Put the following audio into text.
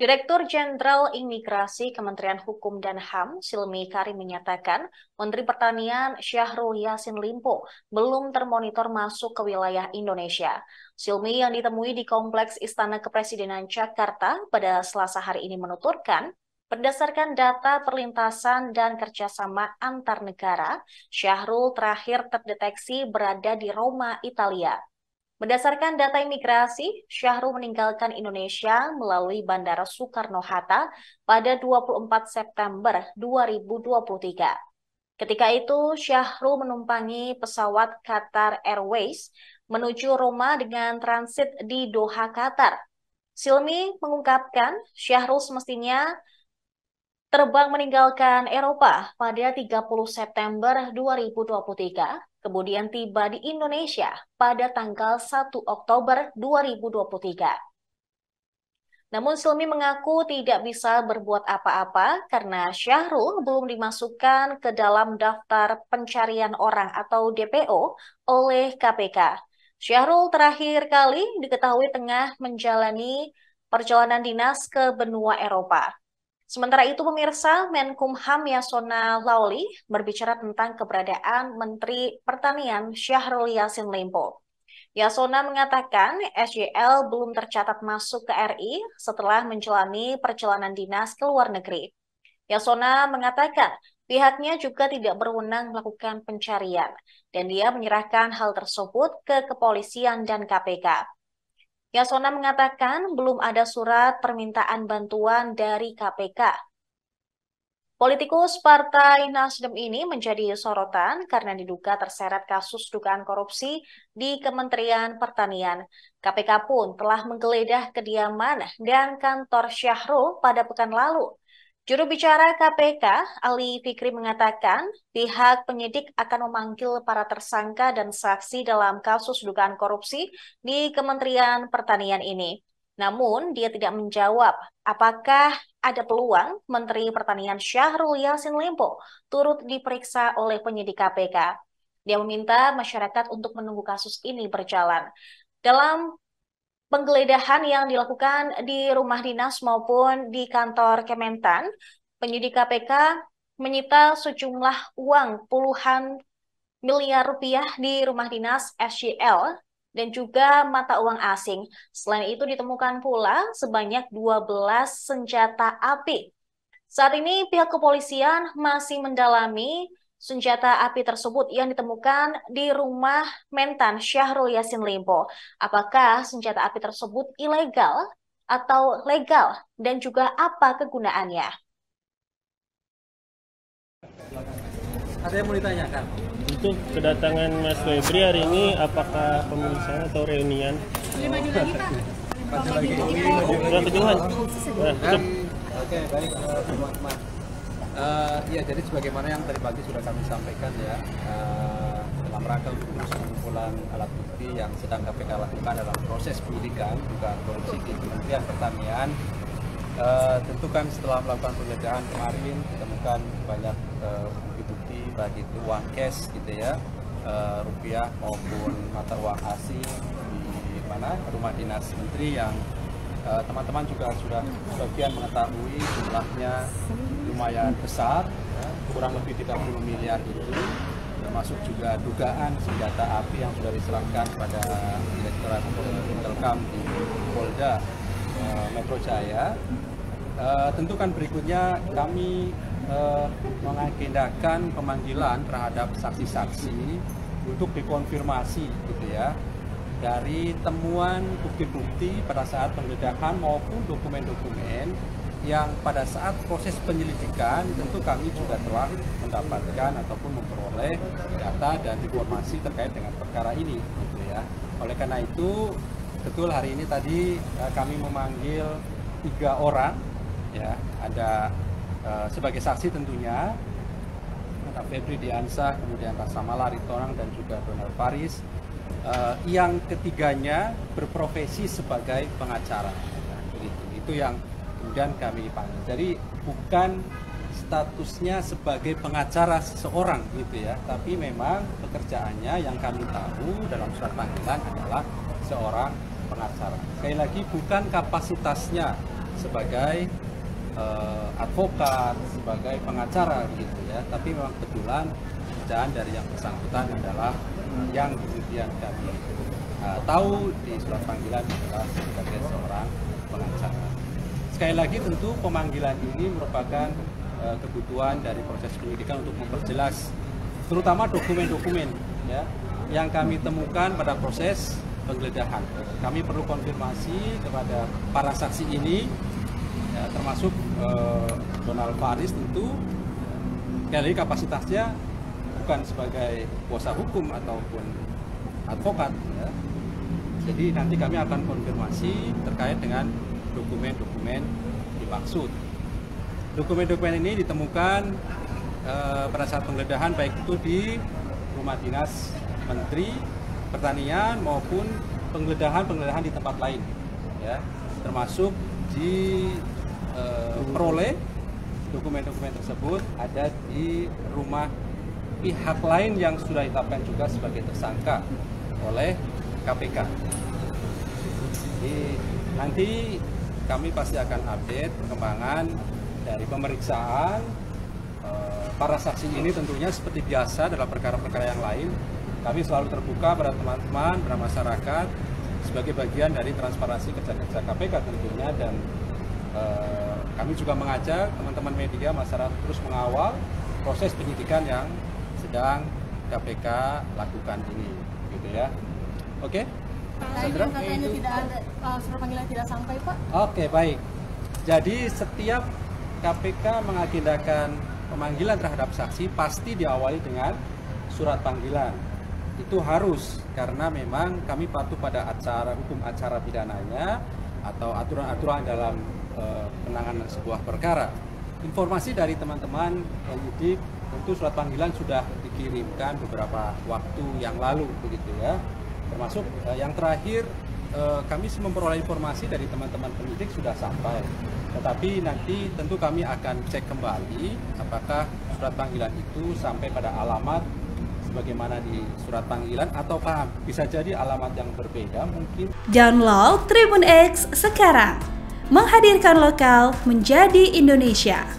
Direktur Jenderal Imigrasi Kementerian Hukum dan HAM, Silmi Karim menyatakan, Menteri Pertanian Syahrul Yassin Limpo belum termonitor masuk ke wilayah Indonesia. Silmi yang ditemui di Kompleks Istana Kepresidenan Jakarta pada Selasa hari ini menuturkan, berdasarkan data perlintasan dan kerjasama antar negara, Syahrul terakhir terdeteksi berada di Roma, Italia. Berdasarkan data imigrasi, Syahrul meninggalkan Indonesia melalui Bandara Soekarno-Hatta pada 24 September 2023. Ketika itu, Syahrul menumpangi pesawat Qatar Airways menuju Roma dengan transit di Doha, Qatar. Silmi mengungkapkan, Syahrul semestinya terbang meninggalkan Eropa pada 30 September 2023, kemudian tiba di Indonesia pada tanggal 1 Oktober 2023. Namun Silmi mengaku tidak bisa berbuat apa-apa karena Syahrul belum dimasukkan ke dalam daftar pencarian orang atau DPO oleh KPK. Syahrul terakhir kali diketahui tengah menjalani perjalanan dinas ke benua Eropa. Sementara itu, pemirsa, Menkumham Yasona Lauli berbicara tentang keberadaan Menteri Pertanian Syahrul Yassin Limpo. Yasona mengatakan SYL belum tercatat masuk ke RI setelah menjalani perjalanan dinas ke luar negeri. Yasona mengatakan pihaknya juga tidak berwenang melakukan pencarian, dan dia menyerahkan hal tersebut ke kepolisian dan KPK. Yasona mengatakan belum ada surat permintaan bantuan dari KPK. Politikus Partai Nasdem ini menjadi sorotan karena diduga terseret kasus dugaan korupsi di Kementerian Pertanian. KPK pun telah menggeledah kediaman dan kantor Syahrul pada pekan lalu. Juru bicara KPK, Ali Fikri mengatakan pihak penyidik akan memanggil para tersangka dan saksi dalam kasus dugaan korupsi di Kementerian Pertanian ini. Namun, dia tidak menjawab apakah ada peluang Menteri Pertanian Syahrul Yassin Limpo turut diperiksa oleh penyidik KPK. Dia meminta masyarakat untuk menunggu kasus ini berjalan. Dalam penggeledahan yang dilakukan di rumah dinas maupun di kantor Kementan, penyidik KPK menyita sejumlah uang puluhan miliar rupiah di rumah dinas SYL dan juga mata uang asing. Selain itu ditemukan pula sebanyak 12 senjata api. Saat ini pihak kepolisian masih mendalami senjata api tersebut yang ditemukan di rumah Mentan Syahrul Yassin Limpo. Apakah senjata api tersebut ilegal atau legal dan juga apa kegunaannya? Ada yang mau ditanyakan? Untuk kedatangan Mas Febri hari ini, apakah pemeriksaan atau reunian? Baju lagi, Pak. Sudah kejauhan. Oke, baik teman-teman. Ya, jadi sebagaimana yang tadi pagi sudah kami sampaikan ya, dalam rangka untuk terus pengumpulan alat bukti yang sedang KPK lakukan dalam proses penyidikan dugaan korupsi di Kementerian Pertanian. Tentu kan setelah melakukan penggeledahan kemarin ditemukan banyak bukti-bukti baik itu uang cash gitu ya, rupiah maupun mata uang asing di mana rumah dinas menteri yang teman-teman juga sudah sebagian mengetahui jumlahnya lumayan besar, ya, kurang lebih 30 miliar itu, termasuk juga dugaan senjata api yang sudah diserahkan pada Direktorat Intelkam di Polda Metro Jaya. Tentu kan berikutnya kami mengagendakan pemanggilan terhadap saksi-saksi untuk dikonfirmasi gitu ya, dari temuan bukti-bukti pada saat penggeledahan maupun dokumen-dokumen yang pada saat proses penyelidikan tentu kami juga telah mendapatkan ataupun memperoleh data dan informasi terkait dengan perkara ini gitu ya. Oleh karena itu betul hari ini tadi kami memanggil 3 orang ya, ada sebagai saksi tentunya ada Febri Diansah, kemudian Rasamala Ritonang dan juga Donald Faris. Yang ketiganya berprofesi sebagai pengacara. Nah, itu yang kemudian kami panggil. Jadi bukan statusnya sebagai pengacara seseorang gitu ya, tapi memang pekerjaannya yang kami tahu dalam surat panggilan adalah seorang pengacara. Sekali lagi bukan kapasitasnya sebagai advokat, sebagai pengacara gitu ya. Tapi memang kebetulan pekerjaan dari yang bersangkutan adalah yang kemudian kami tahu di surat panggilan adalah sebagai seorang pengacara. Sekali lagi tentu pemanggilan ini merupakan kebutuhan dari proses penyidikan untuk memperjelas terutama dokumen-dokumen ya yang kami temukan pada proses penggeledahan. Kami perlu konfirmasi kepada para saksi ini ya, termasuk Donald Faris tentu sekali kapasitasnya bukan sebagai kuasa hukum ataupun advokat ya. Jadi nanti kami akan konfirmasi terkait dengan dokumen-dokumen dimaksud. Dokumen-dokumen ini ditemukan pada saat penggeledahan baik itu di rumah dinas Menteri Pertanian maupun penggeledahan di tempat lain, ya, termasuk diperoleh dokumen-dokumen tersebut ada di rumah pihak lain yang sudah ditetapkan juga sebagai tersangka oleh KPK. Jadi nanti kami pasti akan update perkembangan dari pemeriksaan para saksi ini. Tentunya seperti biasa dalam perkara-perkara yang lain, kami selalu terbuka pada teman-teman, pada masyarakat sebagai bagian dari transparansi kerja-kerja KPK tentunya, dan kami juga mengajak teman-teman media, masyarakat terus mengawal proses penyidikan yang sedang KPK lakukan ini, gitu ya. Oke? Sandra? Katanya tidak ada surat panggilan tidak sampai, Pak. Oke, baik. Jadi setiap KPK mengagendakan pemanggilan terhadap saksi pasti diawali dengan surat panggilan. Itu harus, karena memang kami patuh pada hukum acara pidananya atau aturan-aturan dalam penanganan sebuah perkara. Informasi dari teman-teman penyidik, tentu surat panggilan sudah dikirimkan beberapa waktu yang lalu, begitu ya. Termasuk yang terakhir kami memperoleh informasi dari teman-teman penyidik sudah sampai. Tetapi nanti tentu kami akan cek kembali apakah surat panggilan itu sampai pada alamat sebagaimana di surat panggilan ataukah bisa jadi alamat yang berbeda mungkin. Download Tribun X sekarang, menghadirkan lokal menjadi Indonesia.